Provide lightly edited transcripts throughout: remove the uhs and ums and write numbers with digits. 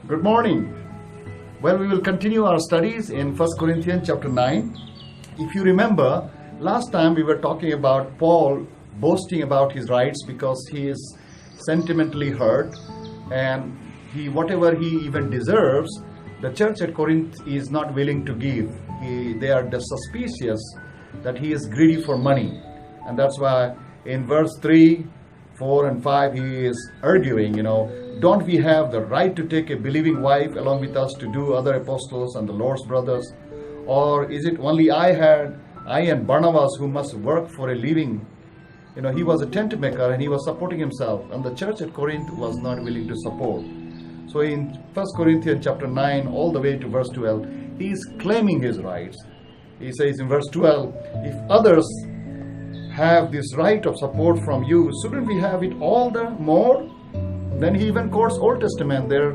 Good morning. Well, we will continue our studies in 1 Corinthians chapter 9. If you remember, last time we were talking about Paul boasting about his rights because he is sentimentally hurt, and whatever he even deserves, the church at Corinth is not willing to give. They are suspicious that he is greedy for money. And that's why in verse 3, 4 and 5 he is arguing, don't we have the right to take a believing wife along with us to do other apostles and the Lord's brothers? Or is it only I and Barnabas who must work for a living? He was a tent maker and he was supporting himself, and the church at Corinth was not willing to support. So in 1 Corinthians chapter 9 all the way to verse 12, he is claiming his rights. He says in verse 12, if others have this right of support from you, shouldn't we have it all the more? Then he even quotes Old Testament there,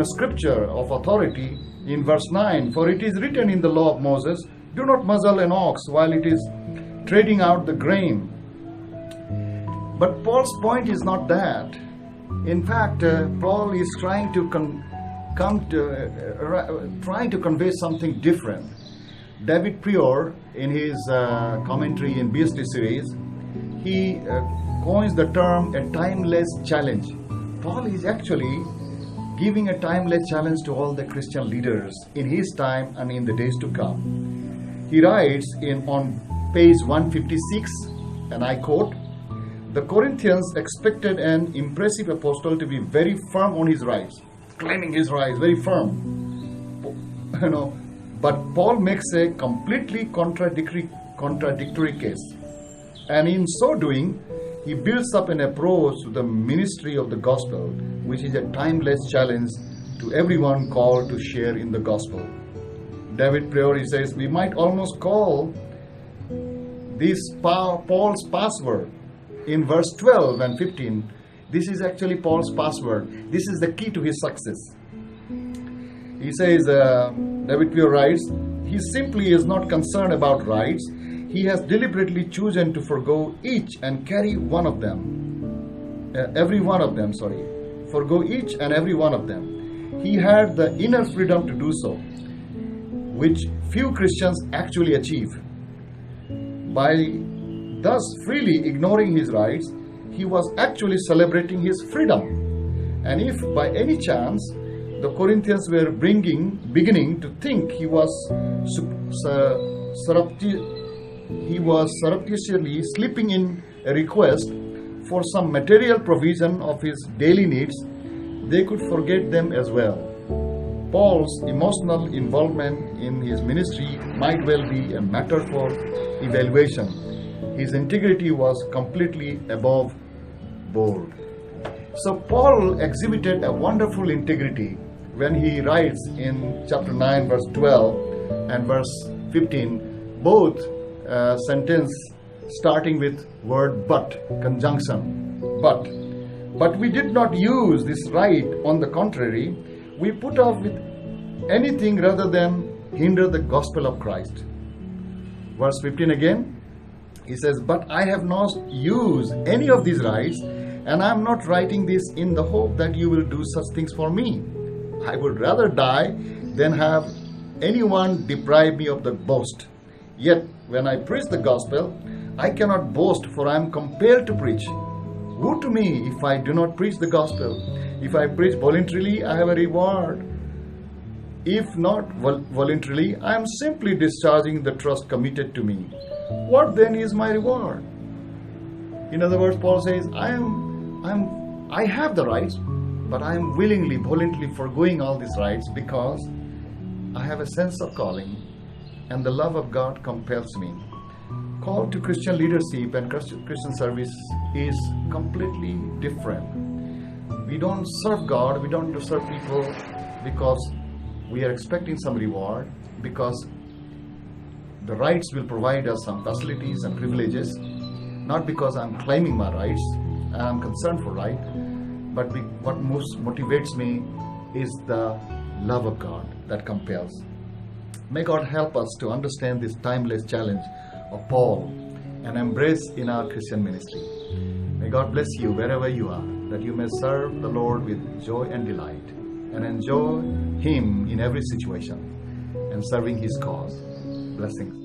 scripture of authority in verse 9. For it is written in the law of Moses, do not muzzle an ox while it is treading out the grain. But Paul's point is not that. In fact, Paul is trying to convey something different. David Prior, in his commentary in BSD series, he coins the term a timeless challenge. Paul is actually giving a timeless challenge to all the Christian leaders in his time and in the days to come. He writes on page 156, and I quote, the Corinthians expected an impressive apostle to be very firm on his rights, claiming his rights, very firm. But Paul makes a completely contradictory case. And in so doing, he builds up an approach to the ministry of the gospel, which is a timeless challenge to everyone called to share in the gospel. David Priori says, we might almost call this Paul's password in verse 12 and 15. This is actually Paul's password. This is the key to his success. He says, David Prior writes, he simply is not concerned about rights. He has deliberately chosen to forgo each and carry one of them. Forgo each and every one of them. He had the inner freedom to do so, which few Christians actually achieve. By thus freely ignoring his rights, he was actually celebrating his freedom. And if by any chance the Corinthians were beginning to think he was surreptitiously slipping in a request for some material provision of his daily needs, they could forget them as well. Paul's emotional involvement in his ministry might well be a matter for evaluation. His integrity was completely above board. So Paul exhibited a wonderful integrity when he writes in chapter 9 verse 12 and verse 15, both sentence starting with word but, conjunction, but. But we did not use this right. On the contrary, we put off with anything rather than hinder the gospel of Christ. Verse 15 again, he says, but I have not used any of these rights, and I am not writing this in the hope that you will do such things for me. I would rather die than have anyone deprive me of the boast. Yet, when I preach the gospel, I cannot boast, for I am compelled to preach. Woe to me if I do not preach the gospel. If I preach voluntarily, I have a reward. If not voluntarily, I am simply discharging the trust committed to me. What then is my reward? In other words, Paul says, I have the rights, but I am willingly, voluntarily foregoing all these rights because I have a sense of calling and the love of God compels me. Call to Christian leadership and Christian service is completely different. We don't serve God, we don't serve people because we are expecting some reward, because the rights will provide us some facilities and privileges, not because I'm claiming my rights, I'm concerned for right, but what most motivates me is the love of God that compels. May God help us to understand this timeless challenge of Paul and embrace in our Christian ministry. May God bless you wherever you are, that you may serve the Lord with joy and delight. and enjoy Him in every situation and serving His cause. Blessings.